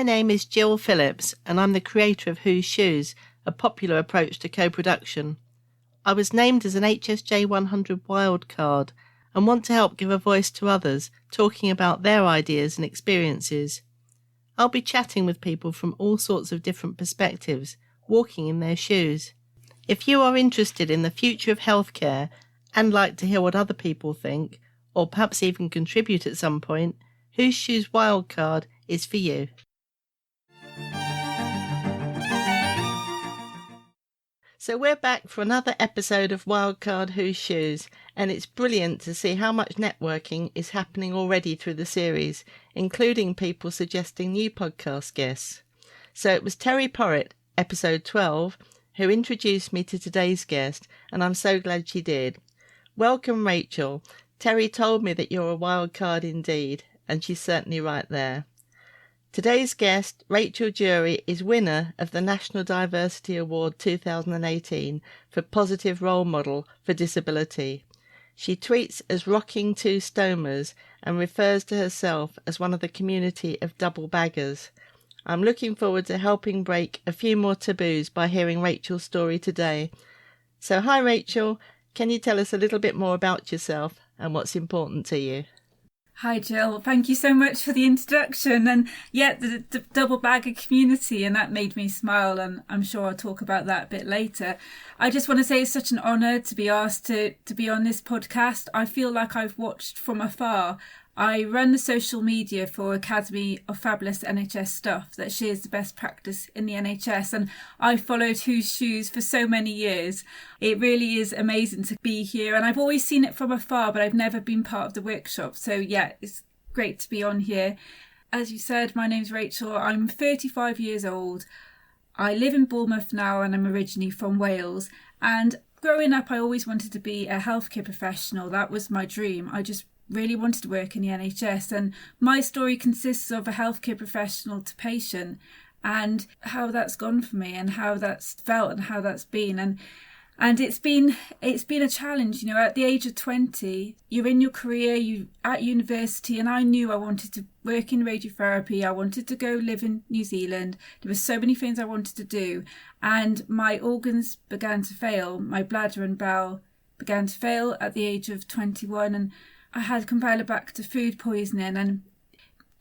My name is Jill Phillips and I'm the creator of Whose Shoes, a popular approach to co-production. I was named as an HSJ 100 wildcard and want to help give a voice to others talking about their ideas and experiences. I'll be chatting with people from all sorts of different perspectives, walking in their shoes. If you are interested in the future of healthcare and like to hear what other people think, or perhaps even contribute at some point, Whose Shoes Wildcard is for you. So we're back for another episode of Wildcard Whose Shoes, and it's brilliant to see how much networking is happening already through the series, including people suggesting new podcast guests. So it was Terry Porritt, episode 12, who introduced me to today's guest, and I'm so glad she did. Welcome, Rachel. Terry told me that you're a wild card indeed, and she's certainly right there. Today's guest, Rachel Jury, is winner of the National Diversity Award 2018 for Positive Role Model for Disability. She tweets as Rocking Two Stomers and refers to herself as one of the community of double baggers. I'm looking forward to helping break a few more taboos by hearing Rachel's story today. So hi Rachel, can you tell us a little bit more about yourself and what's important to you? Hi Jill, thank you so much for the introduction, and the double bagger community, and that made me smile, and I'm sure I'll talk about that a bit later. I just want to say it's such an honour to be asked to be on this podcast. I feel like I've watched from afar. I run the social media for Academy of Fabulous NHS Stuff that shares the best practice in the NHS, and I followed Whose Shoes for so many years. It really is amazing to be here, and I've always seen it from afar, but I've never been part of the workshop. So yeah, it's great to be on here. As you said, my name's Rachel. I'm 35 years old. I live in Bournemouth now, and I'm originally from Wales. And growing up, I always wanted to be a healthcare professional. That was my dream. I just really wanted to work in the NHS, and my story consists of a healthcare professional to patient and how that's gone for me and how that's felt and how that's been, and it's been a challenge. You know, at the age of 20, you're in your career, you at university, and I knew I wanted to work in radiotherapy. I wanted to go live in New Zealand. There were so many things I wanted to do, and my organs began to fail. My bladder and bowel began to fail at the age of 21, and I had Campylobacter food poisoning, and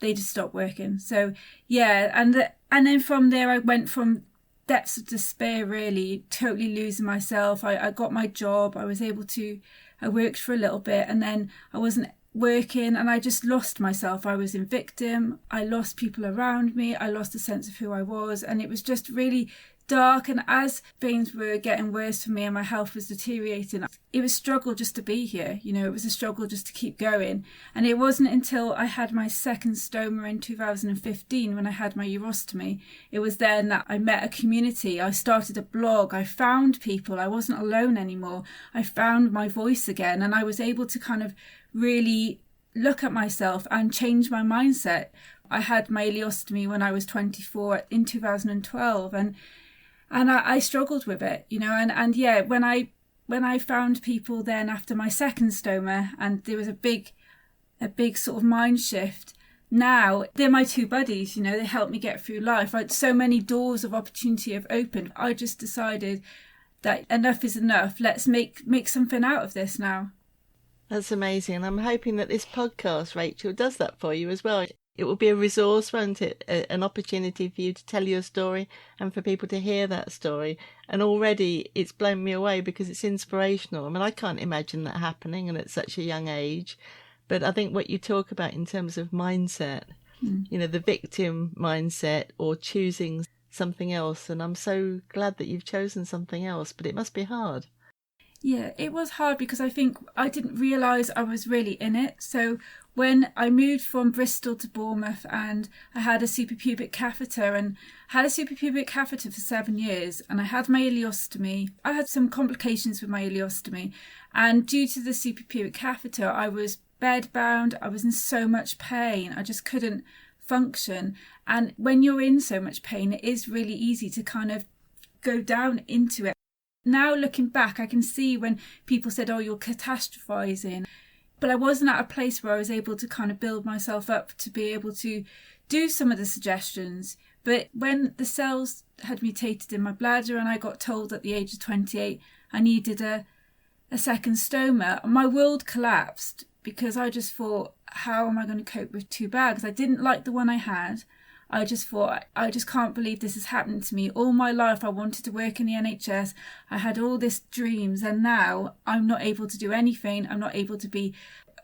they just stopped working. So yeah, and then from there I went from depths of despair, really totally losing myself. I got my job. I worked for a little bit, and then I wasn't working, and I just lost myself. I was in victim. I lost people around me. I lost a sense of who I was, and it was just really dark. And as things were getting worse for me and my health was deteriorating, it was a struggle just to be here. You know, it was a struggle just to keep going. And it wasn't until I had my second stoma in 2015, when I had my urostomy, it was then that I met a community. I started a blog. I found people. I wasn't alone anymore. I found my voice again, and I was able to kind of really look at myself and change my mindset. I had my ileostomy when I was 24 in 2012, and I struggled with it, you know, and yeah, when I found people then after my second stoma, and there was a big sort of mind shift. Now they're my two buddies, you know, they help me get through life. Like, so many doors of opportunity have opened. I just decided that enough is enough. Let's make something out of this now. That's amazing. And I'm hoping that this podcast, Rachel, does that for you as well. It will be a resource, won't it? An opportunity for you to tell your story and for people to hear that story. And already it's blown me away because it's inspirational. I mean, I can't imagine that happening and at such a young age. But I think what you talk about in terms of mindset, you know, the victim mindset or choosing something else. And I'm so glad that you've chosen something else, but it must be hard. Yeah, it was hard because I think I didn't realise I was really in it. So when I moved from Bristol to Bournemouth, and I had a suprapubic catheter, and had a suprapubic catheter for 7 years, and I had my ileostomy. I had some complications with my ileostomy, and due to the suprapubic catheter, I was bedbound. I was in so much pain. I just couldn't function. And when you're in so much pain, it is really easy to kind of go down into it. Now looking back, I can see when people said, oh, you're catastrophising. But I wasn't at a place where I was able to kind of build myself up to be able to do some of the suggestions. But when the cells had mutated in my bladder and I got told at the age of 28 I needed a second stoma, my world collapsed, because I just thought, how am I going to cope with 2 bags? I didn't like the one I had. I just thought, I just can't believe this is happening to me. All my life I wanted to work in the NHS. I had all these dreams, and now I'm not able to do anything. I'm not able to be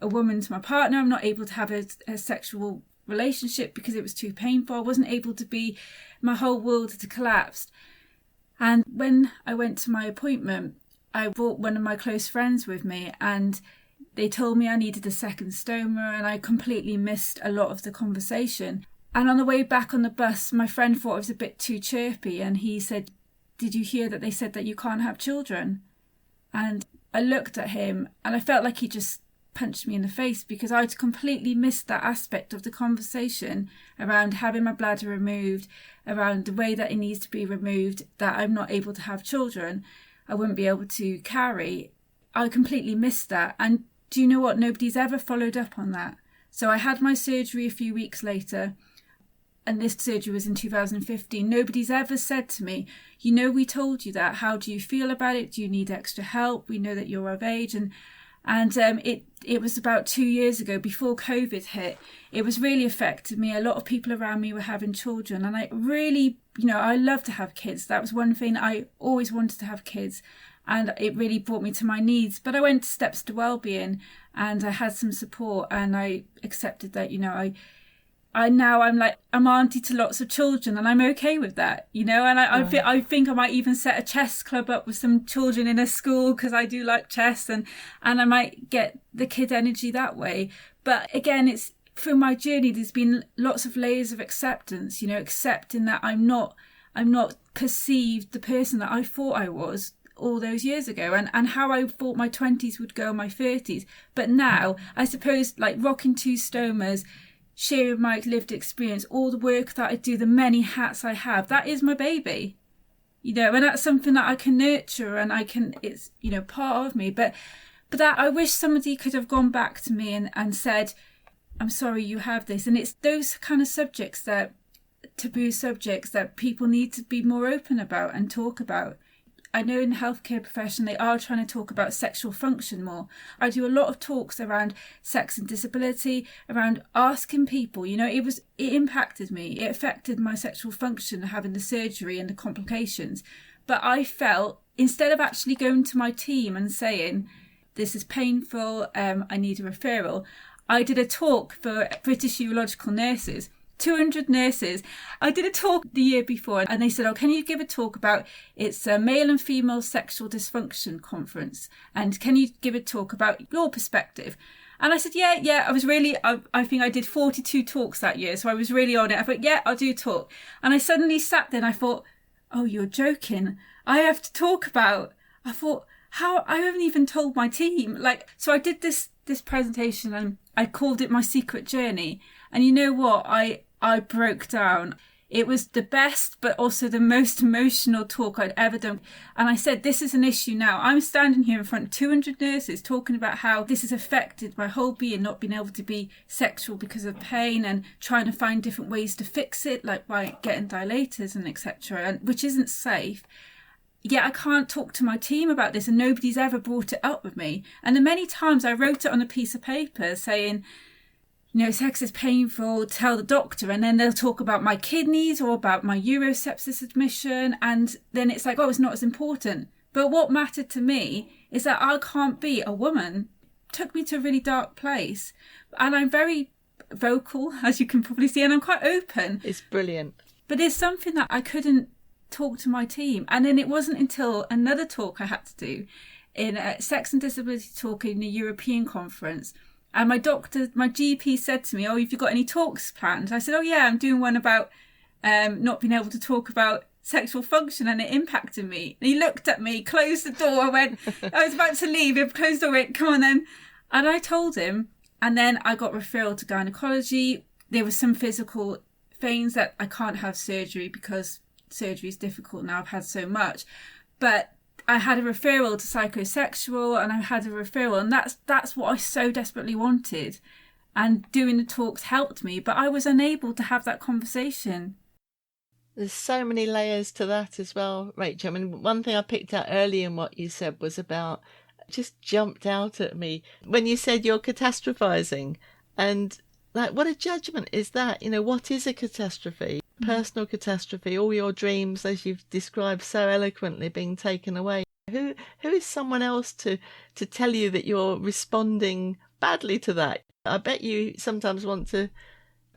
a woman to my partner. I'm not able to have a sexual relationship because it was too painful. I wasn't able to be, my whole world had collapsed. And when I went to my appointment, I brought one of my close friends with me, and they told me I needed a second stoma, and I completely missed a lot of the conversation. And on the way back on the bus, my friend thought I was a bit too chirpy, and he said, "Did you hear that they said that you can't have children?" And I looked at him and I felt like he just punched me in the face, because I'd completely missed that aspect of the conversation around having my bladder removed, around the way that it needs to be removed, that I'm not able to have children, I wouldn't be able to carry. I completely missed that. And do you know what? Nobody's ever followed up on that. So I had my surgery a few weeks later, and this surgery was in 2015. Nobody's ever said to me, "You know, we told you that. How do you feel about it? Do you need extra help? We know that you're of age." And it was about 2 years ago, before COVID hit. It was really affected me. A lot of people around me were having children, and I really, I love to have kids. That was one thing. I always wanted to have kids, and it really brought me to my knees. But I went to Steps to Wellbeing, and I had some support, and I accepted that, I'm auntie to lots of children, and I'm okay with that, and I think I might even set a chess club up with some children in a school, because I do like chess, and I might get the kid energy that way. But again, it's through my journey, there's been lots of layers of acceptance, accepting that I'm not perceived the person that I thought I was all those years ago, and how I thought my 20s would go, my 30s. But now, I suppose, like rocking 2 stomas, sharing my lived experience, all the work that I do, the many hats I have, that is my baby, and that's something that I can nurture, and it's, part of me. But that, I wish somebody could have gone back to me and said, "I'm sorry you have this." And it's those kind of subjects, that taboo subjects, that people need to be more open about and talk about. I know in the healthcare profession they are trying to talk about sexual function more. I do a lot of talks around sex and disability, around asking people, it impacted me. It affected my sexual function, having the surgery and the complications. But I felt, instead of actually going to my team and saying, "This is painful, I need a referral," I did a talk for British urological nurses. 200 nurses. I did a talk the year before, and they said, "Oh, can you give a talk about, it's a male and female sexual dysfunction conference, and can you give a talk about your perspective?" And I said, yeah. I was really, I think I did 42 talks that year, so I was really on it. I thought, yeah, I'll do a talk. And I suddenly sat there and I thought, "Oh, you're joking. I have to talk about," I thought, how, I haven't even told my team. So I did this presentation, and I called it my secret journey. And you know what? I broke down. It was the best, but also the most emotional talk I'd ever done. And I said, this is an issue now. I'm standing here in front of 200 nurses talking about how this has affected my whole being, not being able to be sexual because of pain, and trying to find different ways to fix it, like by getting dilators and etc., which isn't safe. Yet I can't talk to my team about this, and nobody's ever brought it up with me. And the many times I wrote it on a piece of paper saying, sex is painful, tell the doctor, and then they'll talk about my kidneys or about my urosepsis admission, and then it's like, oh, it's not as important. But what mattered to me is that I can't be a woman. It took me to a really dark place. And I'm very vocal, as you can probably see, and I'm quite open. It's brilliant. But there's something that I couldn't talk to my team. And then it wasn't until another talk I had to do in a sex and disability talk in the European conference. And my GP said to me, "Oh, have you got any talks planned?" I said, "Oh yeah, I'm doing one about not being able to talk about sexual function, and it impacted me." And he looked at me, closed the door, I was about to leave, he closed the door, went, "Come on then." And I told him, and then I got referral to gynecology. There was some physical things that I can't have surgery because surgery is difficult now, I've had so much. But I had a referral to psychosexual, and I had a referral, and that's what I so desperately wanted. And doing the talks helped me, but I was unable to have that conversation. There's so many layers to that as well, Rachel. I mean, one thing I picked out early in what you said was about, just jumped out at me when you said you're catastrophizing. And like, what a judgment is that? You know, what is a catastrophe? Personal catastrophe, all your dreams, as you've described so eloquently, being taken away. Who is someone else to tell you that you're responding badly to that? I bet you sometimes want to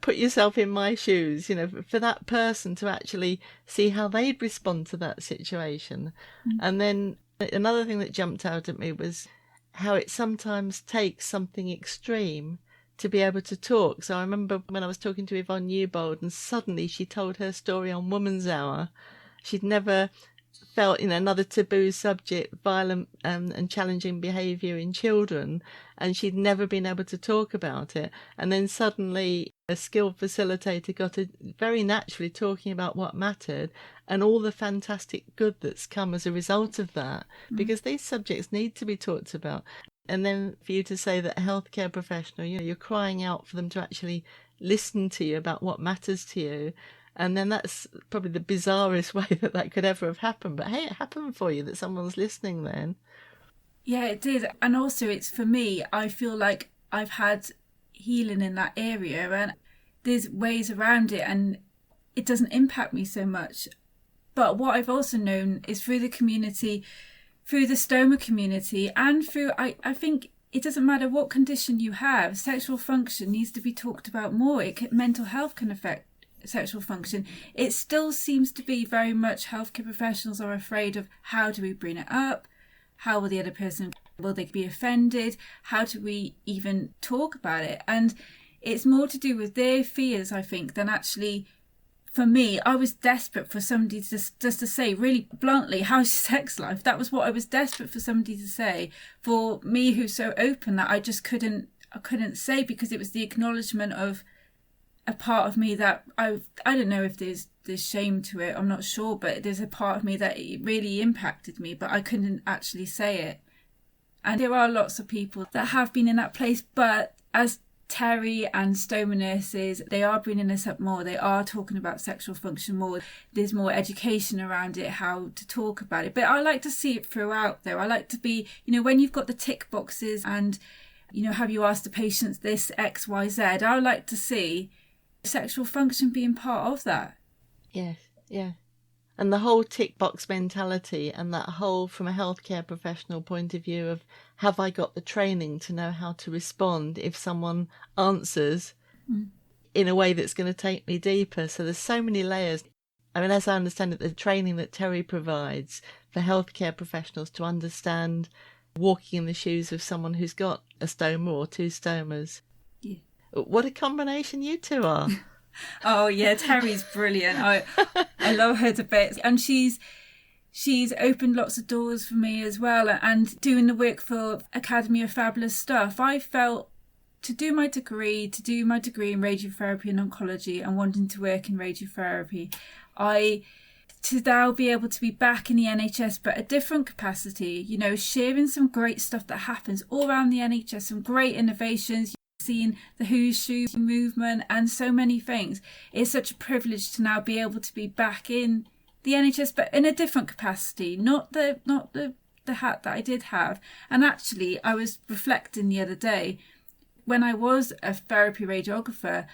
put yourself in my shoes, you know, for that person to actually see how they'd respond to that situation. And then another thing that jumped out at me was how it sometimes takes something extreme to be able to talk. So I remember when I was talking to Yvonne Newbold, and suddenly she told her story on Woman's Hour. She'd never felt, you know, another taboo subject, violent and challenging behaviour in children, and she'd never been able to talk about it. And then suddenly a skilled facilitator got her very naturally talking about what mattered and all the fantastic good that's come as a result of that, because these subjects need to be talked about. And then for you to say that a healthcare professional, you know, you're crying out for them to actually listen to you about what matters to you. And then that's probably the bizarrest way that could ever have happened. But hey, it happened for you, that someone's listening then. Yeah, it did. And also it's, for me, I feel like I've had healing in that area, and there's ways around it and it doesn't impact me so much. But what I've also known is through the community, through the stoma community, and through, I think it doesn't matter what condition you have, sexual function needs to be talked about more. Mental health can affect sexual function. It still seems to be very much healthcare professionals are afraid of, how do we bring it up? How will the other person, will they be offended? How do we even talk about it? And it's more to do with their fears, I think, than actually, for me, I was desperate for somebody to just to say really bluntly, how's your sex life? That was what I was desperate for somebody to say. For me, who's so open, that I just couldn't say, because it was the acknowledgement of a part of me that I don't know if there's shame to it, I'm not sure, but there's a part of me that it really impacted me, but I couldn't actually say it. And there are lots of people that have been in that place, but as Terry and stoma nurses, they are bringing this up more. They are talking about sexual function more. There's more education around it, how to talk about it. But I like to see it throughout, though. I like to be, you know, when you've got the tick boxes and, you know, have you asked the patients this, X, Y, Z, I like to see sexual function being part of that. Yes, yeah. And the whole tick box mentality, and that whole, from a healthcare professional point of view, of have I got the training to know how to respond if someone answers in a way that's going to take me deeper. So there's so many layers. I mean, as I understand it, the training that Terry provides for healthcare professionals to understand walking in the shoes of someone who's got a stoma or two stomas. Yeah. What a combination you two are. Oh yeah, Terry's brilliant. I love her to bits, and she's opened lots of doors for me as well. And doing the work for Academy of Fabulous Stuff, I felt to do my degree in radiotherapy and oncology, and wanting to work in radiotherapy, to now be able to be back in the NHS, but a different capacity, you know, sharing some great stuff that happens all around the NHS, some great innovations. Seeing the Who's Shoe movement and so many things. It's such a privilege to now be able to be back in the NHS, but in a different capacity, not the hat that I did have. And actually, I was reflecting the other day, when I was a therapy radiographer,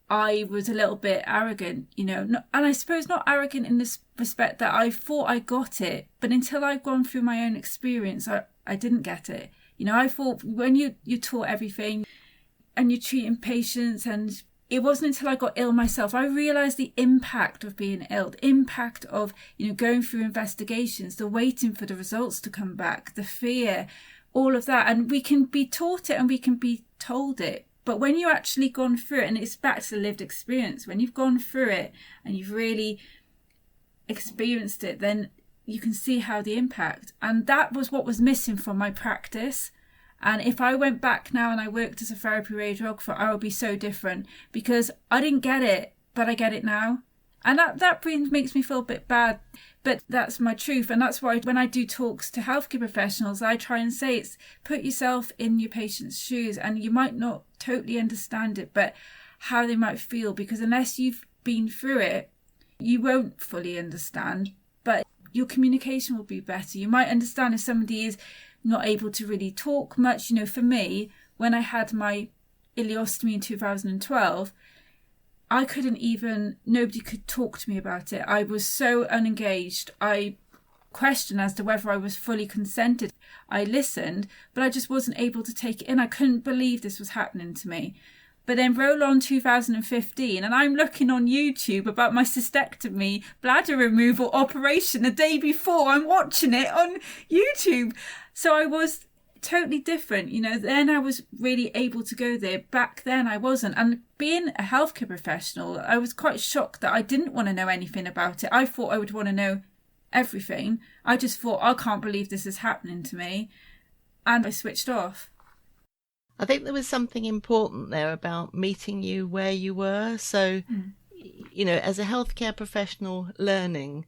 I was a little bit arrogant, you know, and I suppose not arrogant in this respect that I thought I got it, but until I've gone through my own experience, I didn't get it. You know, I thought when you're taught everything, and you're treating patients, and it wasn't until I got ill myself I realised the impact of being ill, the impact of, you know, going through investigations, the waiting for the results to come back, the fear, all of that. And we can be taught it and we can be told it, but when you've actually gone through it, and it's back to the lived experience, when you've gone through it and you've really experienced it, then you can see how the impact. And that was what was missing from my practice. And if I went back now and I worked as a therapy radiographer, I would be so different, because I didn't get it, but I get it now. And that makes me feel a bit bad, but that's my truth. And that's why when I do talks to healthcare professionals, I try and say it's put yourself in your patient's shoes, and you might not totally understand it, but how they might feel, because unless you've been through it, you won't fully understand, but your communication will be better. You might understand if somebody is not able to really talk much. You know, for me, when I had my ileostomy in 2012, nobody could talk to me about it. I was so unengaged. I questioned as to whether I was fully consented. I listened, but I just wasn't able to take it in. I couldn't believe this was happening to me. But then roll on 2015, and I'm looking on YouTube about my cystectomy bladder removal operation the day before. I'm watching it on YouTube. So I was totally different. You know, then I was really able to go there. Back then I wasn't. And being a healthcare professional, I was quite shocked that I didn't want to know anything about it. I thought I would want to know everything. I just thought, I can't believe this is happening to me. And I switched off. I think there was something important there about meeting you where you were. So, you know, as a healthcare professional learning,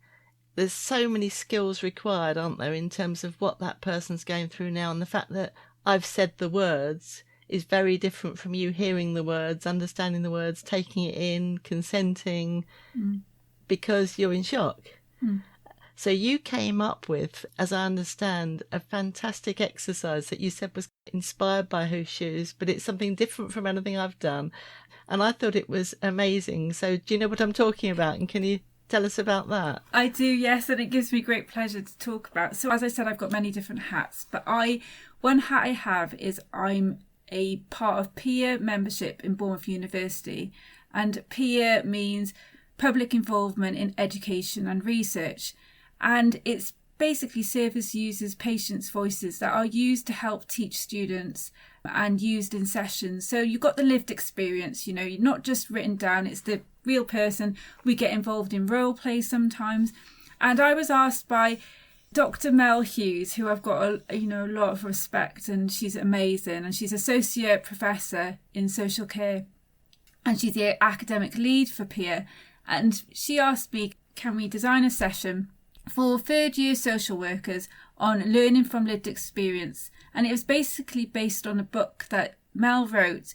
there's so many skills required, aren't there, in terms of what that person's going through now. And the fact that I've said the words is very different from you hearing the words, understanding the words, taking it in, consenting, because you're in shock. So you came up with, as I understand, a fantastic exercise that you said was inspired by Whose Shoes, but it's something different from anything I've done. And I thought it was amazing. So do you know what I'm talking about? And can you tell us about that? I do, yes, and it gives me great pleasure to talk about. So as I said, I've got many different hats, but one hat I have is I'm a part of peer membership in Bournemouth University, and peer means public involvement in education and research, and it's basically service users' patients' voices that are used to help teach students and used in sessions. So you've got the lived experience, you know, you're not just written down, it's the real person. We get involved in role play sometimes. And I was asked by Dr. Mel Hughes, who I've got a lot of respect, and she's amazing, and she's associate professor in social care, and she's the academic lead for peer. And she asked me, can we design a session for third year social workers on learning from lived experience? And it was basically based on a book that Mel wrote,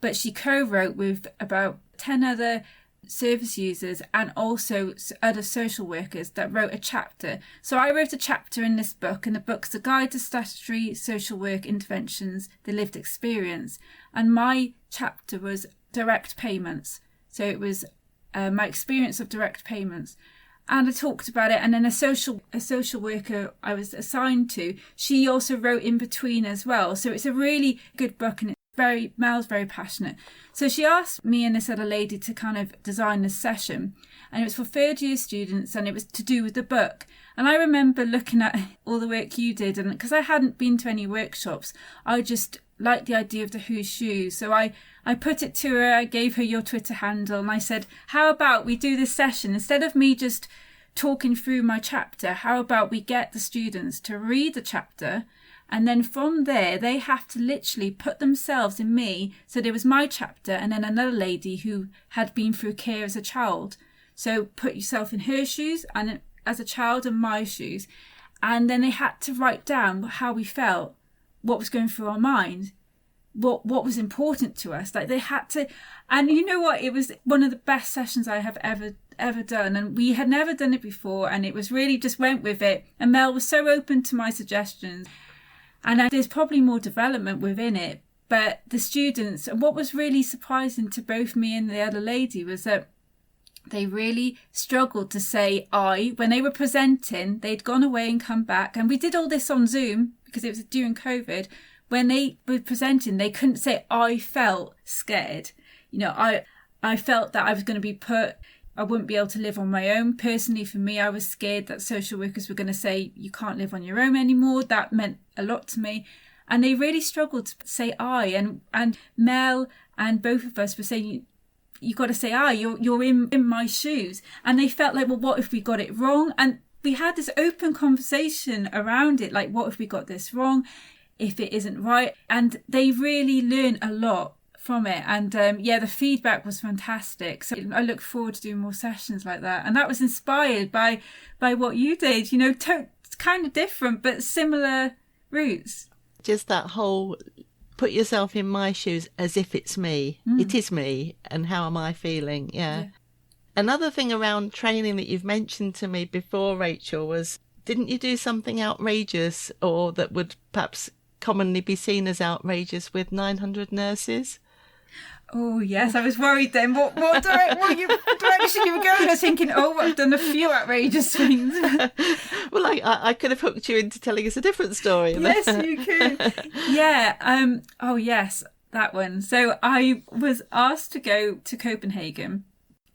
but she co-wrote with about 10 other service users and also other social workers that wrote a chapter. So I wrote a chapter in this book, and the book's a guide to statutory social work interventions, the lived experience. And my chapter was direct payments. So it was my experience of direct payments. And I talked about it, and then a social worker I was assigned to, she also wrote in between as well. So it's a really good book, and Mel's very passionate. So she asked me and this other lady to kind of design this session, and it was for third year students, and it was to do with the book. And I remember looking at all the work you did, and because I hadn't been to any workshops, I just liked the idea of the Whose Shoes. So I put it to her, I gave her your Twitter handle, and I said, how about we do this session? Instead of me just talking through my chapter, how about we get the students to read the chapter, and then from there they have to literally put themselves in me. So there was my chapter, and then another lady who had been through care as a child. So put yourself in her shoes and as a child, and my shoes. And then they had to write down how we felt, what was going through our mind, what was important to us. Like they had to, and you know what? It was one of the best sessions I have ever done, and we had never done it before, and it was really just went with it. And Mel was so open to my suggestions, and there's probably more development within it. But the students, and what was really surprising to both me and the other lady was that they really struggled to say I when they were presenting. They'd gone away and come back, and we did all this on Zoom because it was during COVID. When they were presenting, they couldn't say I felt scared. You know, I felt that I was going to be put, I wouldn't be able to live on my own. Personally, for me, I was scared that social workers were going to say you can't live on your own anymore. That meant a lot to me. And they really struggled to say I. And Mel and both of us were saying, you got to say I, you're in my shoes. And they felt like, well, what if we got it wrong? And we had this open conversation around it, like, what if we got this wrong? If it isn't right? And they really learn a lot from it. And the feedback was fantastic. So I look forward to doing more sessions like that. And that was inspired by what you did, kind of different, but similar roots. Just that whole put yourself in my shoes as if it's me. It is me. And how am I feeling? Yeah. Another thing around training that you've mentioned to me before, Rachel, was didn't you do something outrageous or that would perhaps commonly be seen as outrageous with 900 nurses? Oh, yes, I was worried then. What direction you were going? I was thinking, I've done a few outrageous things. Well, I could have hooked you into telling us a different story. Yes, you could. Yeah. Yes, that one. So I was asked to go to Copenhagen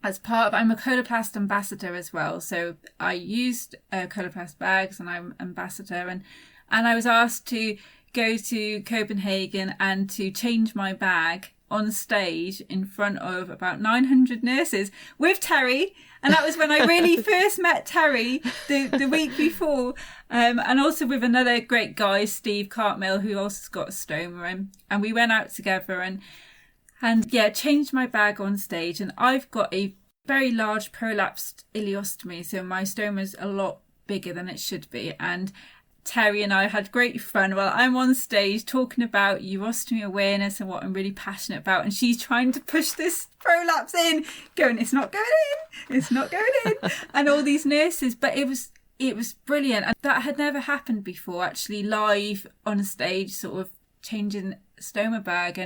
as I'm a Coloplast ambassador as well. So I used Coloplast bags and I'm ambassador. And I was asked to go to Copenhagen and to change my bag on stage in front of about 900 nurses with Terry. And that was when I really first met Terry the week before. And also with another great guy, Steve Cartmill, who also got a stoma. And we went out together and changed my bag on stage. And I've got a very large prolapsed ileostomy. So my stoma's a lot bigger than it should be. And Terry and I had great fun while I'm on stage talking about urostomy awareness and what I'm really passionate about. And she's trying to push this prolapse in, going, it's not going in. And all these nurses, but it was brilliant. And that had never happened before, actually live on a stage, sort of changing stoma bag.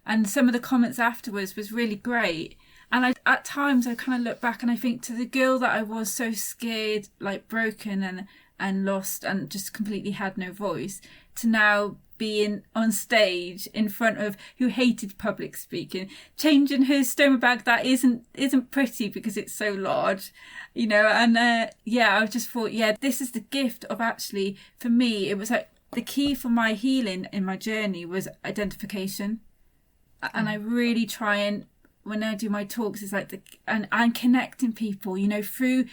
And some of the comments afterwards was really great. And at times I kind of look back and I think to the girl that I was so scared, like broken and lost and just completely had no voice, to now being on stage in front of who hated public speaking, changing her stoma bag that isn't pretty because it's so large, and I just thought, this is the gift of actually, for me, it was like the key for my healing in my journey was identification. And I really try and, when I do my talks, it's like and connecting people, through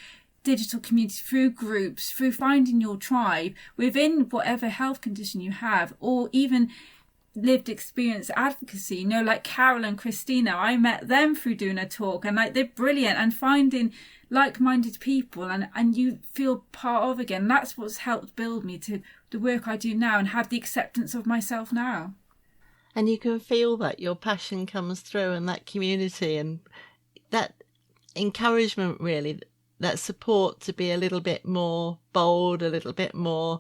digital communities, through groups, through finding your tribe within whatever health condition you have, or even lived experience advocacy, like Carol and Christina. I met them through doing a talk, and they're brilliant, and finding like-minded people and you feel part of again. That's what's helped build me to the work I do now and have the acceptance of myself now. And you can feel that your passion comes through, and that community and that encouragement, really, that support to be a little bit more bold, a little bit more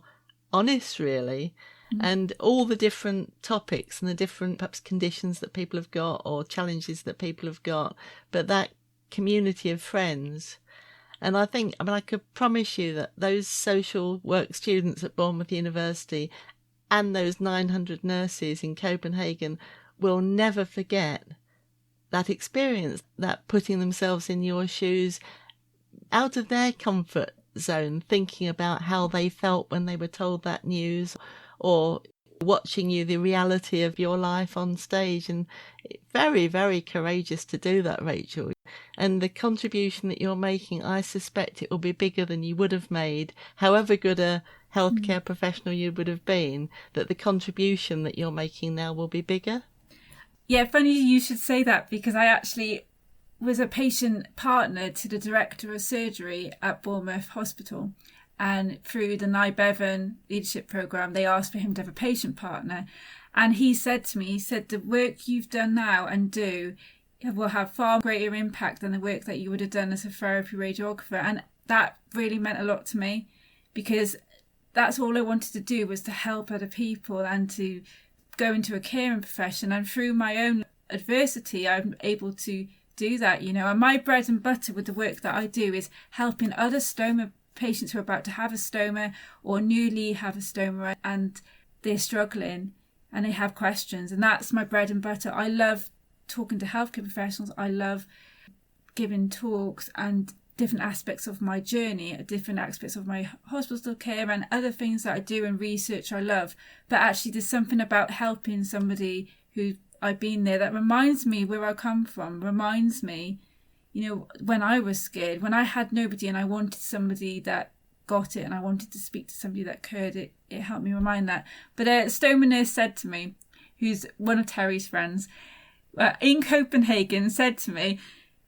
honest, really. And all the different topics and the different perhaps conditions that people have got or challenges that people have got, but that community of friends. And I could promise you that those social work students at Bournemouth University and those 900 nurses in Copenhagen will never forget that experience, that putting themselves in your shoes, out of their comfort zone, thinking about how they felt when they were told that news, or watching you, the reality of your life on stage. And very, very courageous to do that, Rachel. And the contribution that you're making, I suspect it will be bigger than you would have made, however good a healthcare professional you would have been, that the contribution that you're making now will be bigger. Yeah, funny you should say that, because I actually was a patient partner to the director of surgery at Bournemouth Hospital. And through the Nye Bevan leadership programme, they asked for him to have a patient partner. And he said to me, the work you've done now and do will have far greater impact than the work that you would have done as a therapy radiographer. And that really meant a lot to me, because that's all I wanted to do, was to help other people and to go into a caring profession. And through my own adversity, I'm able to do that, and my bread and butter with the work that I do is helping other stoma patients who are about to have a stoma or newly have a stoma and they're struggling and they have questions. And that's my bread and butter. I love talking to healthcare professionals. I love giving talks and different aspects of my journey, different aspects of my hospital care and other things that I do and research I love. But actually there's something about helping somebody who I've been there that reminds me where I come from, reminds me, when I was scared, when I had nobody and I wanted somebody that got it and I wanted to speak to somebody that could, it helped me remind that. But a stoma nurse said to me, who's one of Terry's friends, in Copenhagen said to me,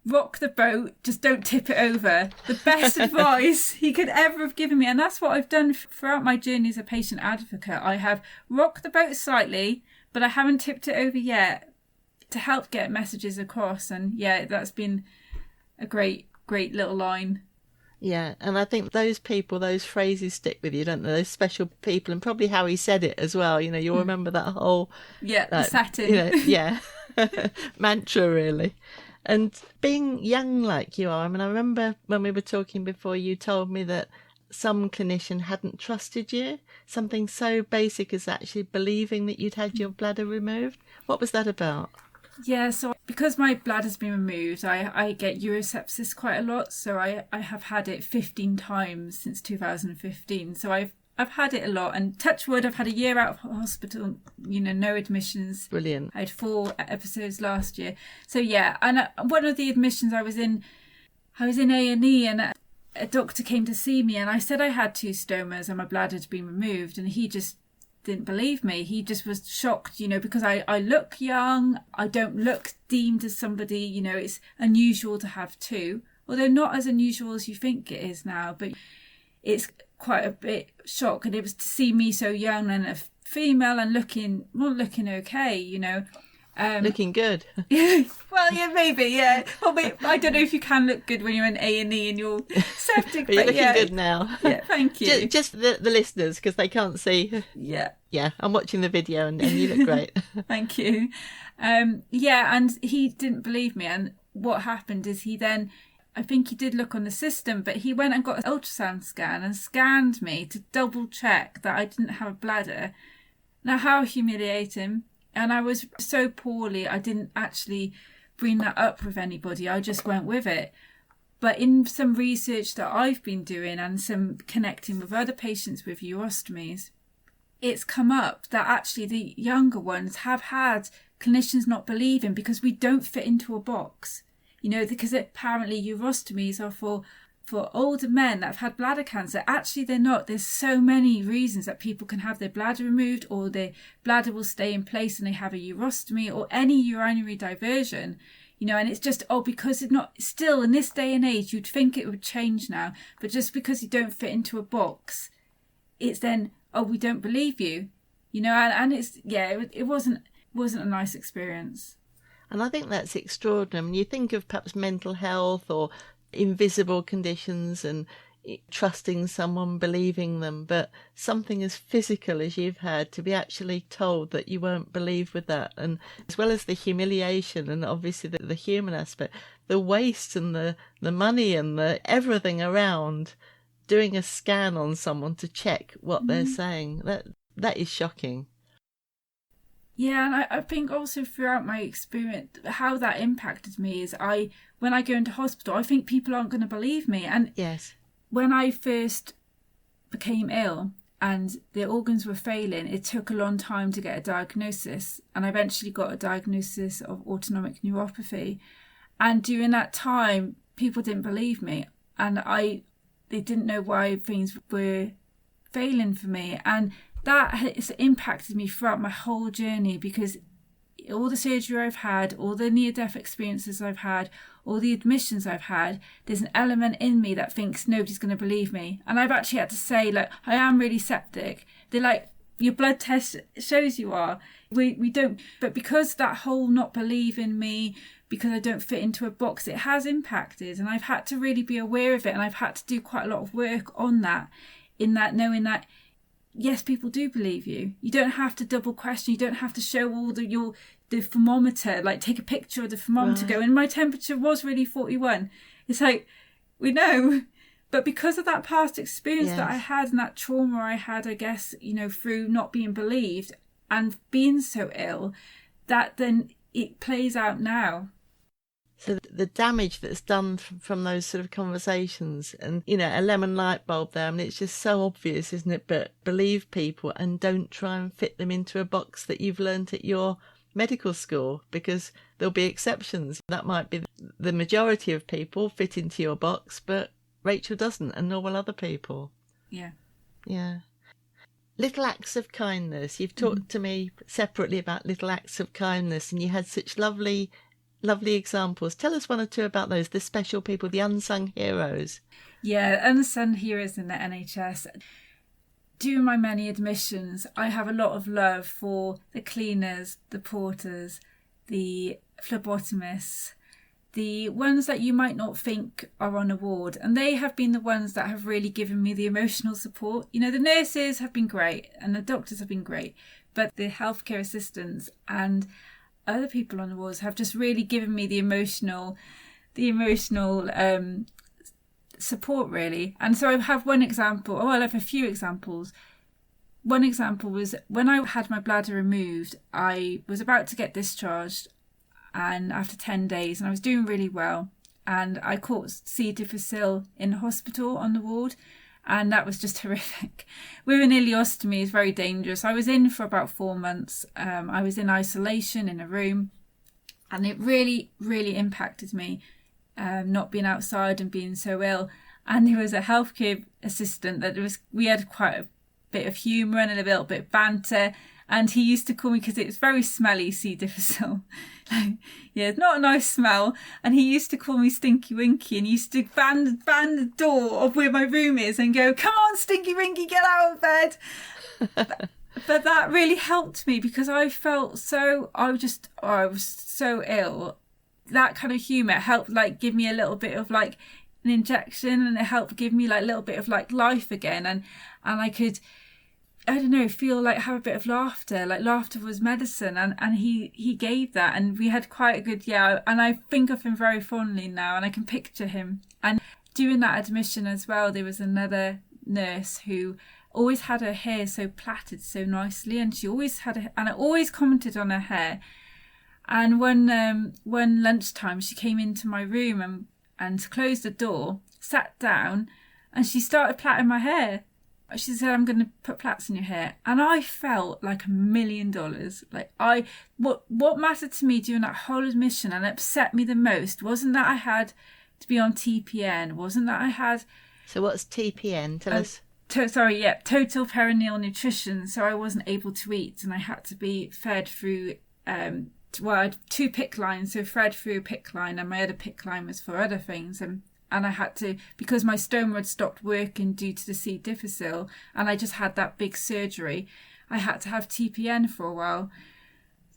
rock the boat, just don't tip it over. The best advice he could ever have given me. And that's what I've done throughout my journey as a patient advocate. I have rocked the boat slightly, but I haven't tipped it over yet, to help get messages across. And yeah, that's been a great little line. Yeah, and I think those people, those phrases stick with you, don't they? Those special people, and probably how he said it as well. You know, you'll remember that whole... Yeah, the satin. You know, yeah, mantra, really. And being young like you are, I mean, I remember when we were talking before, you told me that some clinician hadn't trusted you. Something so basic as actually believing that you'd had your bladder removed. What was that about? Yeah, so because my bladder's been removed, I get urosepsis quite a lot. So I have had it 15 times since 2015. So I've had it a lot, and touch wood, I've had a year out of hospital, you know, no admissions. Brilliant. I had 4 episodes last year. So yeah, and one of the admissions I was in A&E, and a doctor came to see me, and I said I had 2 stomas and my bladder had been removed, and he just didn't believe me. He just was shocked, you know, because I look young, I don't look deemed as somebody, you know, it's unusual to have 2, although not as unusual as you think it is now, but it's quite a bit shock. And it was to see me so young and a female and looking okay, you know. Looking good. Well, yeah, maybe, yeah. Well, I don't know if you can look good when you're in A&E and you're septic, but you're looking good now. Yeah, thank you. Just the listeners, because they can't see. Yeah. Yeah, I'm watching the video and you look great. Thank you. Yeah, and he didn't believe me. And what happened is I think he did look on the system, but he went and got an ultrasound scan and scanned me to double check that I didn't have a bladder. Now, how humiliating. And I was so poorly, I didn't actually bring that up with anybody. I just went with it. But in some research that I've been doing and some connecting with other patients with urostomies, it's come up that actually the younger ones have had clinicians not believing because we don't fit into a box. You know, because apparently urostomies are for older men that have had bladder cancer. Actually, they're not. There's so many reasons that people can have their bladder removed, or their bladder will stay in place and they have a urostomy, or any urinary diversion. You know, and it's just, because it's not, still in this day and age, you'd think it would change now. But just because you don't fit into a box, it's then, we don't believe you. You know, and it's, yeah, it wasn't a nice experience. And I think that's extraordinary. I mean, you think of perhaps mental health or invisible conditions and trusting someone, believing them, but something as physical as you've had, to be actually told that you weren't believed with that, and as well as the humiliation and obviously the human aspect, the waste and the money and the everything around doing a scan on someone to check what they're saying, that is shocking. Yeah, and I think also throughout my experience, how that impacted me is when I go into hospital, I think people aren't going to believe me. And yes, when I first became ill and the organs were failing, it took a long time to get a diagnosis. And I eventually got a diagnosis of autonomic neuropathy. And during that time, people didn't believe me. And they didn't know why things were failing for me. And that has impacted me throughout my whole journey, because all the surgery I've had, all the near-death experiences I've had, all the admissions I've had, there's an element in me that thinks nobody's going to believe me. And I've actually had to say, like, I am really septic. They're like, your blood test shows you are. We don't. But because that whole not believing me, because I don't fit into a box, it has impacted. And I've had to really be aware of it. And I've had to do quite a lot of work on that, knowing that, yes, people do believe you. You don't have to double question. You don't have to show all the thermometer, like take a picture of the thermometer, right. Go, and my temperature was really 41. It's like, we know. But because of that past experience that I had and that trauma I had, I guess, you know, through not being believed and being so ill, that then it plays out now. So the damage that's done from those sort of conversations, and, you know, a lemon light bulb there, I mean, it's just so obvious, isn't it? But believe people and don't try and fit them into a box that you've learnt at your medical school, because there'll be exceptions. That might be the majority of people fit into your box, but Rachel doesn't, and nor will other people. Yeah. Yeah. little acts of kindness. You've talked to me separately about little acts of kindness, and you had such lovely examples. Tell us one or two about those, the special people, the unsung heroes. Yeah, unsung heroes in the NHS. During my many admissions, I have a lot of love for the cleaners, the porters, the phlebotomists, the ones that you might not think are on a ward. And they have been the ones that have really given me the emotional support. You know, the nurses have been great and the doctors have been great, but the healthcare assistants and other people on the wards have just really given me the emotional support, really. And so I have one example, I have a few examples. One example was when I had my bladder removed, I was about to get discharged, and after 10 days, and I was doing really well, and I caught C. difficile in hospital on the ward, and that was just horrific. With an ileostomy, is very dangerous. I was in for about 4 months. I was in isolation in a room, and it really, really impacted me, not being outside and being so ill. And there was a healthcare assistant we had quite a bit of humour and a little bit of banter. And he used to call me, because it was very smelly, C. difficile. It's not a nice smell. And he used to call me Stinky Winky, and used to bang the door of where my room is and go, "Come on, Stinky Winky, get out of bed." But that really helped me, because I felt I was so ill. That kind of humour helped give me a little bit of an injection, and it helped give me a little bit of life again. And I could, I don't know, feel have a bit of laughter. Laughter was medicine, and he gave that, and we had quite a good, and I think of him very fondly now, and I can picture him. And during that admission as well, there was another nurse who always had her hair so plaited so nicely, and she always and I always commented on her hair. And when lunchtime, she came into my room and closed the door, sat down, and she started plaiting my hair. She said, "I'm going to put plaits in your hair." And I felt like $1 million. What mattered to me during that whole admission and upset me the most wasn't that I had to be on TPN, wasn't that I had... So what's TPN? Tell us. Total perineal nutrition. So I wasn't able to eat, and I had to be fed through... I had 2 PICC lines, so fed through a PICC line, and my other PICC line was for other things. And I had to, because my stoma had stopped working due to the C. difficile, and I just had that big surgery, I had to have TPN for a while.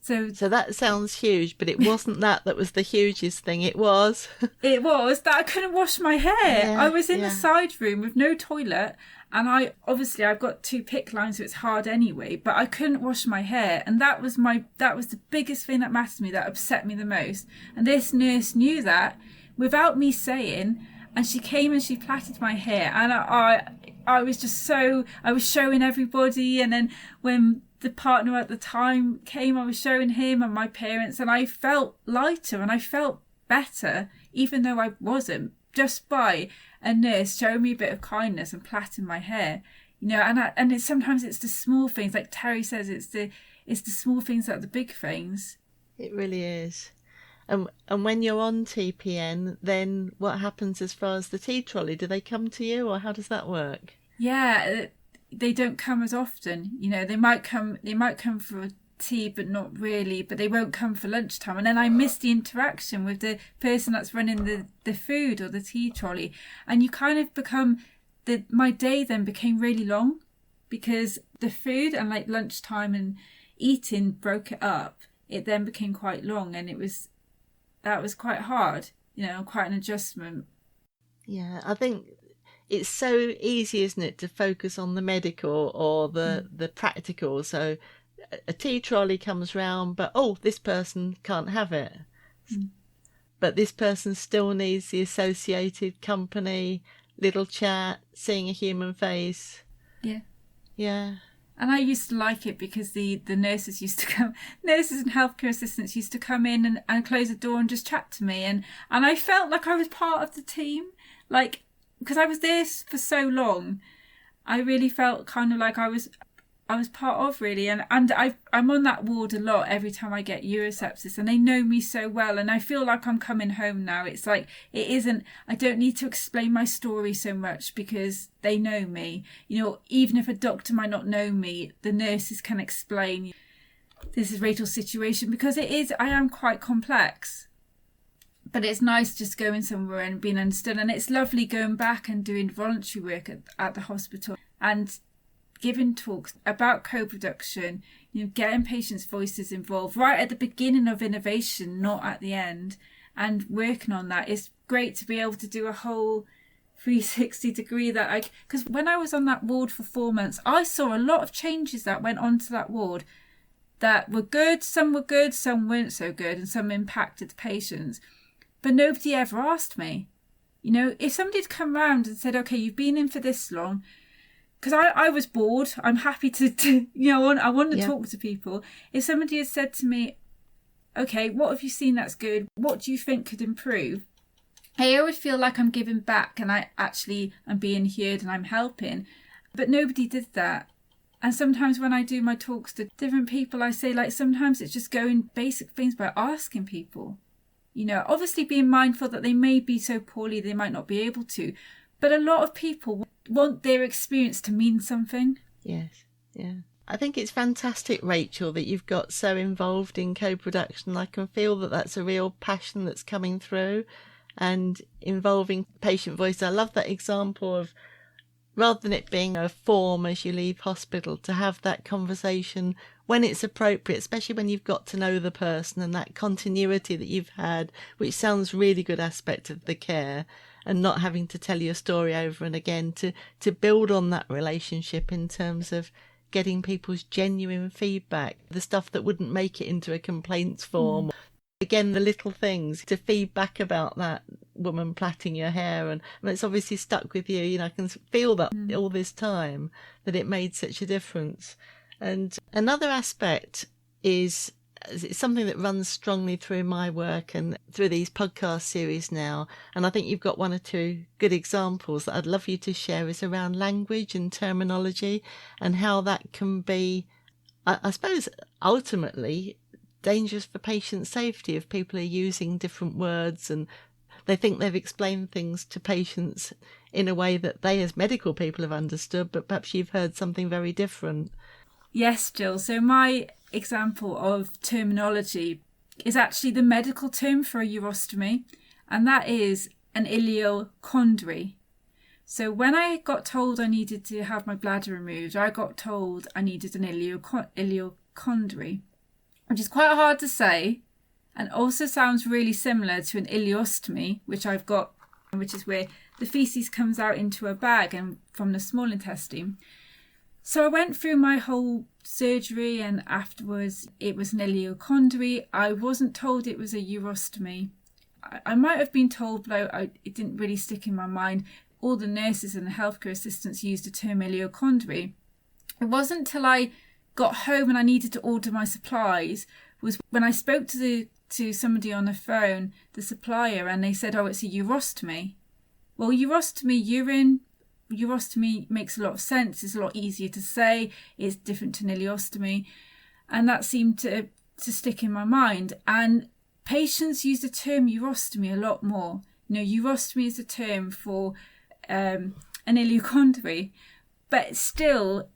So that sounds huge, but it wasn't that was the hugest thing. It was that I couldn't wash my hair. I was in a side room with no toilet, and I've got 2 PICC lines, so it's hard anyway, but I couldn't wash my hair, and that was the biggest thing that mattered to me, that upset me the most. And this nurse knew that without me saying, and she came and she plaited my hair, and I was just I was showing everybody. And then when the partner at the time came, I was showing him and my parents, and I felt lighter and I felt better, even though I wasn't, just by a nurse showing me a bit of kindness and plaiting my hair. And sometimes it's the small things, like Terry says, it's the small things that are the big things. It really is. And when you're on TPN, then what happens as far as the tea trolley? Do they come to you, or how does that work? Yeah, they don't come as often. They might come for a tea, but not really. But they won't come for lunchtime. And then I miss the interaction with the person that's running the food or the tea trolley. And you kind of become my day then became really long, because the food and lunchtime and eating broke it up. It then became quite long, and that was quite hard, quite an adjustment. Yeah, I think it's so easy, isn't it, to focus on the medical or the practical. So a tea trolley comes round, but this person can't have it. But this person still needs the associated company, little chat, seeing a human face. Yeah. Yeah. And I used to like it, because the nurses and healthcare assistants used to come in and close the door and just chat to me. And I felt like I was part of the team, because I was there for so long. I really felt kind of like I part of, really. And I'm on that ward a lot every time I get urosepsis, and they know me so well, and I feel like I'm coming home now. It's like, I don't need to explain my story so much because they know me. You know, even if a doctor might not know me, the nurses can explain, this is Rachel's situation, because I am quite complex. But it's nice just going somewhere and being understood. And it's lovely going back and doing voluntary work at the hospital and giving talks about co-production, you know, getting patients' voices involved right at the beginning of innovation, not at the end, and working on that. It's great to be able to do a whole 360 degree because when I was on that ward for 4 months, I saw a lot of changes that went onto that ward that were good, some weren't so good, and some impacted the patients. But nobody ever asked me. You know, if somebody had come round and said, okay, you've been in for this long, because I was bored, I'm happy to you know, I want to talk to people. If somebody had said to me, okay, what have you seen that's good? What do you think could improve? I always feel like I'm giving back and I'm being heard and I'm helping. But nobody did that. And sometimes when I do my talks to different people, I say, like, sometimes it's just going basic things by asking people. You know, obviously being mindful that they may be so poorly they might not be able to. But a lot of people want their experience to mean something. Yes, yeah. I think it's fantastic, Rachel, that you've got so involved in co-production. I can feel that that's a real passion that's coming through and involving patient voice. I love that example of, rather than it being a form as you leave hospital, to have that conversation when it's appropriate, especially when you've got to know the person, and that continuity that you've had, which sounds really good aspect of the care, and not having to tell your story over and again, to build on that relationship in terms of getting people's genuine feedback, the stuff that wouldn't make it into a complaints form. Again, the little things to feedback about that woman plaiting your hair, and it's obviously stuck with you. You know, I can feel that all this time, that it made such a difference. And another aspect is something that runs strongly through my work and through these podcast series now, and I think you've got one or two good examples that I'd love you to share, is around language and terminology, and how that can be, I suppose, ultimately dangerous for patient safety if people are using different words and they think they've explained things to patients in a way that they as medical people have understood, but perhaps you've heard something very different. Yes, Jill. So my example of terminology is actually the medical term for a urostomy, and that is an ileochondry. So when I got told I needed to have my bladder removed, I got told I needed an ileochondry, which is quite hard to say and also sounds really similar to an ileostomy, which I've got, which is where the feces comes out into a bag and from the small intestine. So I went through my whole surgery, and afterwards it was an ileochondry. I wasn't told it was a urostomy. I might have been told, but it didn't really stick in my mind. All the nurses and the healthcare assistants used the term ileochondry. It wasn't until I got home and I needed to order my supplies was when I spoke to somebody on the phone, the supplier, and they said, oh, it's a urostomy. Well, urostomy makes a lot of sense. It's a lot easier to say. It's different to an ileostomy. And that seemed to stick in my mind. And patients use the term urostomy a lot more. You know, urostomy is a term for an ileochondry. But still,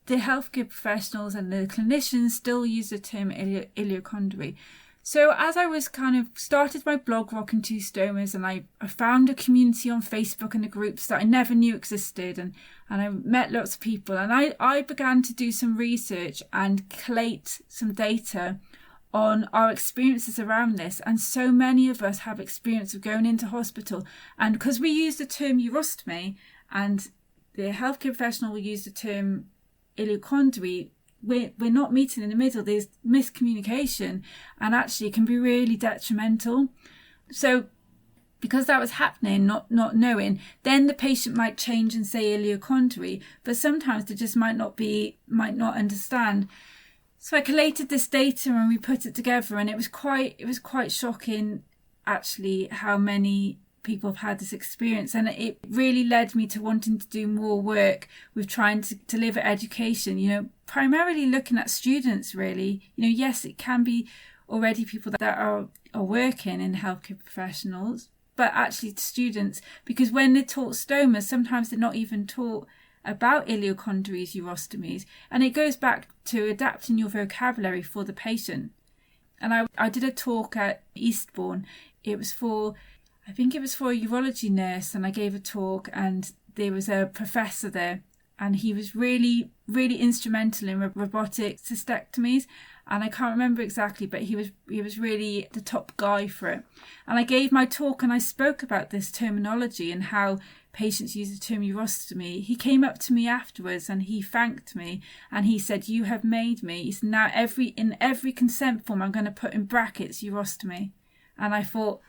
the healthcare professionals and the clinicians still use the term ileochondry. So as I was kind of started my blog, Rocking Two Stomas, and I found a community on Facebook and the groups that I never knew existed, and I met lots of people, and I began to do some research and collate some data on our experiences around this. And so many of us have experience of going into hospital, and because we use the term urostomy and the healthcare professional will use the term ileochondry, we're not meeting in the middle. There's miscommunication, and actually can be really detrimental. So because that was happening, not knowing, then the patient might change and say ileochondry, but sometimes they just might not understand. So I collated this data and we put it together, and it was quite shocking actually how many people have had this experience, and it really led me to wanting to do more work with trying to deliver education, primarily looking at students really. Yes, it can be already people that are working in healthcare professionals, but actually to students, because when they're taught stomas, sometimes they're not even taught about ileochondries, urostomies, and it goes back to adapting your vocabulary for the patient. And I did a talk at Eastbourne. I think it was for a urology nurse, and I gave a talk, and there was a professor there, and he was really, really instrumental in robotic cystectomies. And I can't remember exactly, but he was really the top guy for it. And I gave my talk and I spoke about this terminology and how patients use the term urostomy. He came up to me afterwards and he thanked me and he said, "You have made me." He said, "Now in every consent form I'm going to put in brackets urostomy." And I thought,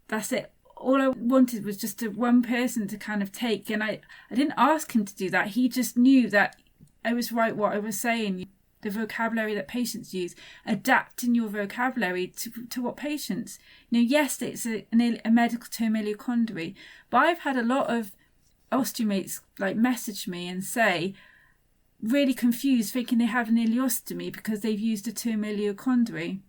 that's it. All I wanted was just one person to kind of take, and I didn't ask him to do that. He just knew that I was right what I was saying. The vocabulary that patients use, adapting your vocabulary to what patients. Yes, it's a medical term, ileochondry, but I've had a lot of osteomates message me and say, really confused, thinking they have an ileostomy because they've used the term ileochondry.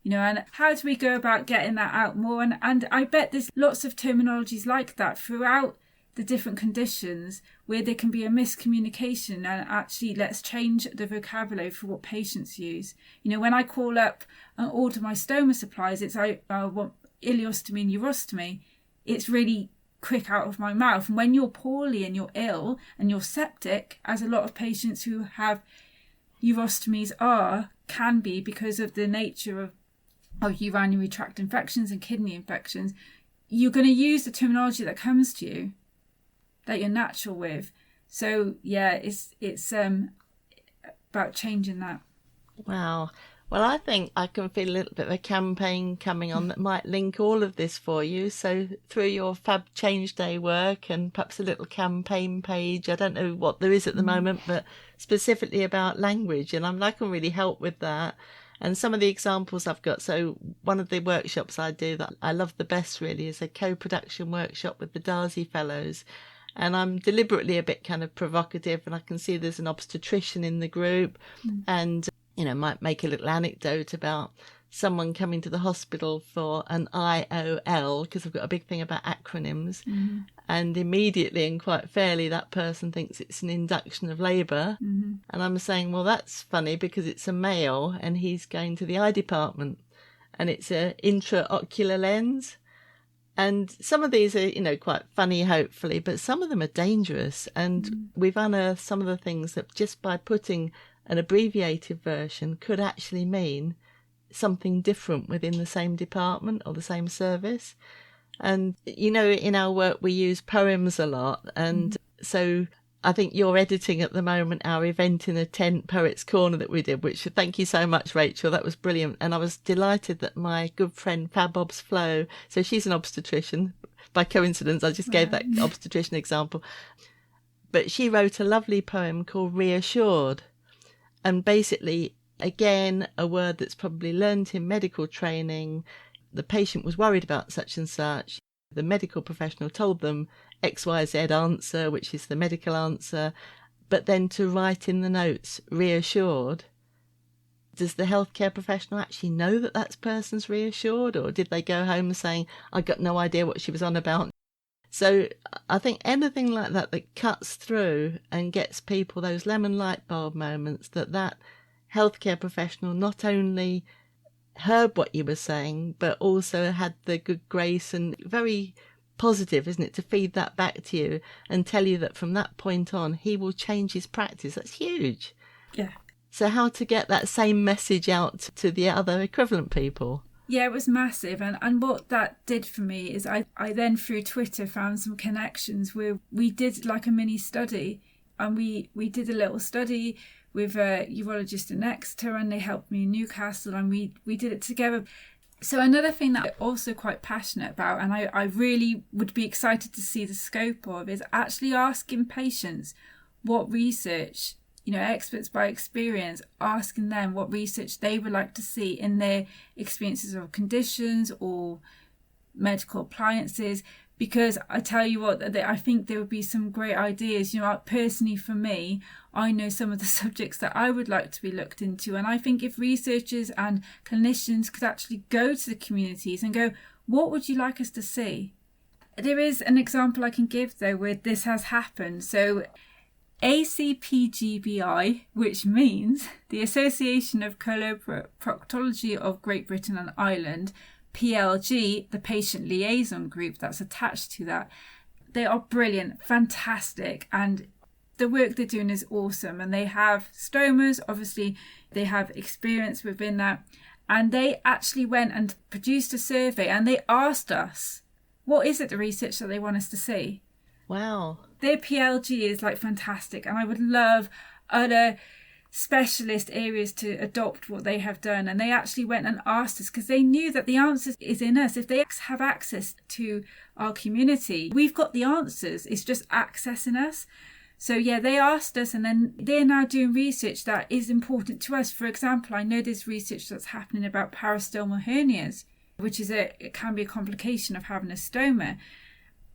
And how do we go about getting that out more? And I bet there's lots of terminologies like that throughout the different conditions where there can be a miscommunication, and actually let's change the vocabulary for what patients use. When I call up and order my stoma supplies, it's I want ileostomy and urostomy. It's really quick out of my mouth. And when you're poorly and you're ill and you're septic, as a lot of patients who have urostomies can be because of the nature of urinary tract infections and kidney infections, you're going to use the terminology that comes to you, that you're natural with. So yeah, it's about changing that. Wow. Well, I think I can feel a little bit of a campaign coming on that might link all of this for you. So through your Fab Change Day work and perhaps a little campaign page, I don't know what there is at the moment, but specifically about language, and I can really help with that. And some of the examples I've got, so one of the workshops I do that I love the best really is a co-production workshop with the Darcy Fellows. And I'm deliberately a bit kind of provocative, and I can see there's an obstetrician in the group and, might make a little anecdote about someone coming to the hospital for an IOL, because I've got a big thing about acronyms. Mm-hmm. And immediately and quite fairly, that person thinks it's an induction of labour. Mm-hmm. And I'm saying, well, that's funny because it's a male and he's going to the eye department and it's an intraocular lens. And some of these are, quite funny, hopefully, but some of them are dangerous. And we've unearthed some of the things that just by putting an abbreviated version could actually mean something different within the same department or the same service. And, in our work, we use poems a lot. And so I think you're editing at the moment our event in a tent, Poets Corner, that we did, which thank you so much, Rachel. That was brilliant. And I was delighted that my good friend Fabob's Flo, so she's an obstetrician. By coincidence, I just gave that obstetrician example. But she wrote a lovely poem called Reassured. And basically, again, a word that's probably learned in medical training. The patient was worried about such and such. The medical professional told them XYZ answer, which is the medical answer, but then to write in the notes, reassured. Does the healthcare professional actually know that that person's reassured, or did they go home saying, I got no idea what she was on about? So I think anything like that cuts through and gets people those lemon light bulb moments, that healthcare professional not only heard what you were saying, but also had the good grace and very positive, isn't it, to feed that back to you and tell you that from that point on, he will change his practice. That's huge. Yeah. So how to get that same message out to the other equivalent people? Yeah, it was massive. And what that did for me is I then through Twitter found some connections where we did like a mini study, and we did a little study with a urologist in Exeter, and they helped me in Newcastle, and we did it together. So another thing that I'm also quite passionate about, and I really would be excited to see the scope of, is actually asking patients what research, experts by experience, asking them what research they would like to see in their experiences of conditions or medical appliances, because I tell you what, I think there would be some great ideas. You know, personally for me, I know some of the subjects that I would like to be looked into. And I think if researchers and clinicians could actually go to the communities and go, what would you like us to see? There is an example I can give, though, where this has happened. So ACPGBI, which means the Association of Coloproctology of Great Britain and Ireland, PLG, the patient liaison group that's attached to that, they are brilliant, fantastic, and the work they're doing is awesome. And they have stomas, obviously they have experience within that, and they actually went and produced a survey and they asked us, what is it, the research that they want us to see? Wow. Their PLG is like fantastic, and I would love other specialist areas to adopt what they have done. And they actually went and asked us, because they knew that the answer is in us. If they have access to our community, we've got the answers. It's just accessing us. So yeah, they asked us, and then they're now doing research that is important to us. For example, I know there's research that's happening about peristomal hernias, which is it can be a complication of having a stoma,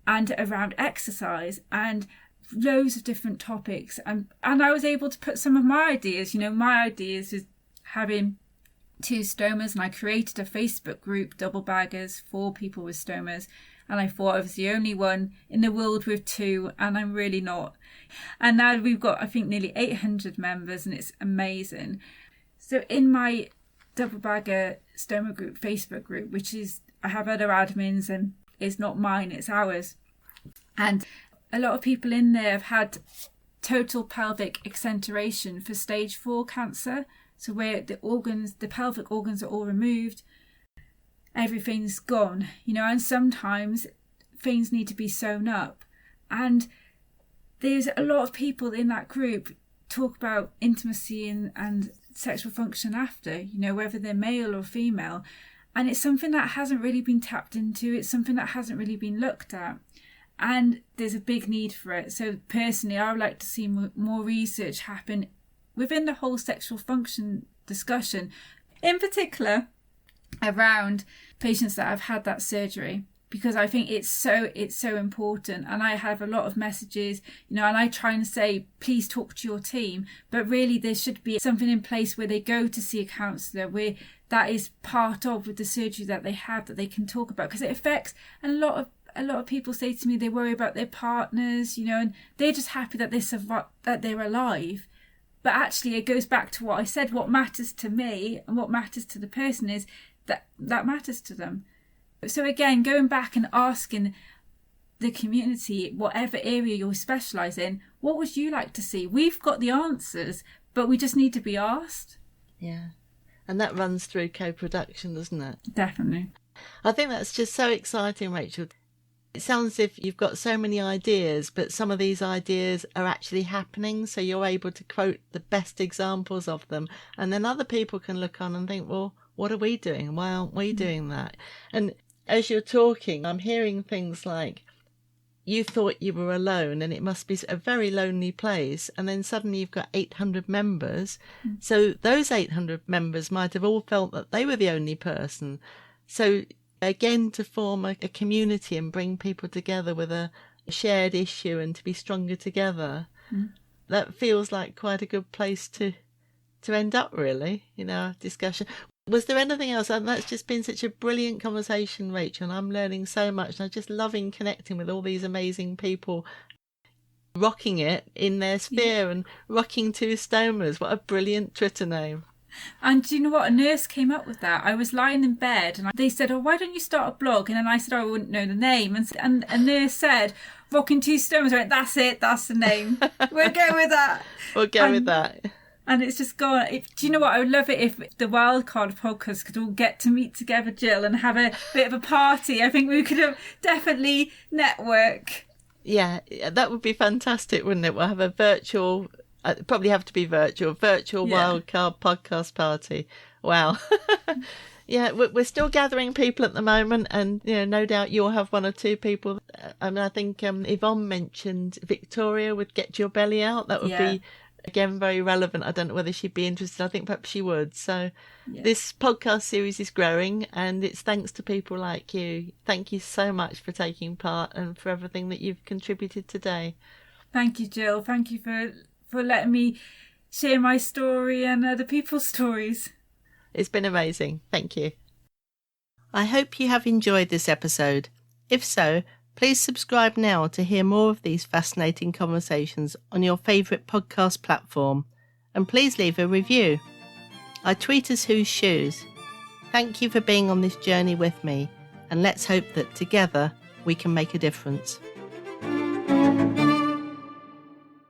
and around exercise and loads of different topics. And I was able to put some of my ideas, my ideas is having 2 stomas, and I created a Facebook group, Double Baggers, for people with stomas. And I thought I was the only one in the world with 2, and I'm really not. And now we've got, I think, nearly 800 members, and it's amazing. So in my Double Bagger Stoma group, Facebook group, which is, I have other admins, and it's not mine, it's ours. And a lot of people in there have had total pelvic exenteration for stage 4 cancer. So where the pelvic organs are all removed, everything's gone, and sometimes things need to be sewn up. And there's a lot of people in that group talk about intimacy and sexual function after, whether they're male or female. And it's something that hasn't really been tapped into. It's something that hasn't really been looked at. And there's a big need for it. So personally, I would like to see more research happen within the whole sexual function discussion, in particular around patients that have had that surgery, because I think it's so important. And I have a lot of messages, and I try and say, please talk to your team, but really there should be something in place where they go to see a counsellor, where that is part of with the surgery that they have, that they can talk about, because it affects. And a lot of people say to me they worry about their partners, and they're just happy that they're alive. But actually it goes back to what I said, what matters to me and what matters to the person is that matters to them. So again, going back and asking the community, whatever area you specialise in, what would you like to see? We've got the answers, but we just need to be asked. Yeah. And that runs through co-production, doesn't it? Definitely. I think that's just so exciting, Rachel. It sounds as if you've got so many ideas, but some of these ideas are actually happening, so you're able to quote the best examples of them. And then other people can look on and think, well, what are we doing? Why aren't we doing that? And as you're talking, I'm hearing things like, you thought you were alone and it must be a very lonely place, and then suddenly you've got 800 members. So those 800 members might have all felt that they were the only person. So again, to form a community and bring people together with a shared issue and to be stronger together, that feels like quite a good place to end up, really, our discussion. Was there anything else? And that's just been such a brilliant conversation, Rachel, and I'm learning so much, and I'm just loving connecting with all these amazing people rocking it in their sphere and rocking 2 stomas. What a brilliant Twitter name. And do you know what? A nurse came up with that. I was lying in bed and they said, why don't you start a blog? And then I said, I wouldn't know the name. And a nurse said, Rocking 2 stomas. I went, that's it, that's the name. We'll go with that. We'll go with that. And it's just gone. Do you know what? I would love it if the Wildcard podcast could all get to meet together, Jill, and have a bit of a party. I think we could have definitely network. Yeah, that would be fantastic, wouldn't it? We'll have a virtual, probably have to be virtual Wildcard podcast party. Wow. Yeah, we're still gathering people at the moment, and no doubt you'll have 1 or 2 people. I mean, I think Yvonne mentioned Victoria would get your belly out. That would be Again, very relevant. I don't know whether she'd be interested. I think perhaps she would. So This podcast series is growing, and it's thanks to people like you. Thank you so much for taking part and for everything that you've contributed today. Thank you, Jill. Thank you for letting me share my story and other people's stories. It's been amazing. Thank you. I hope you have enjoyed this episode. If so, please subscribe now to hear more of these fascinating conversations on your favourite podcast platform, and please leave a review. I tweet as Whose Shoes. Thank you for being on this journey with me, and let's hope that together we can make a difference.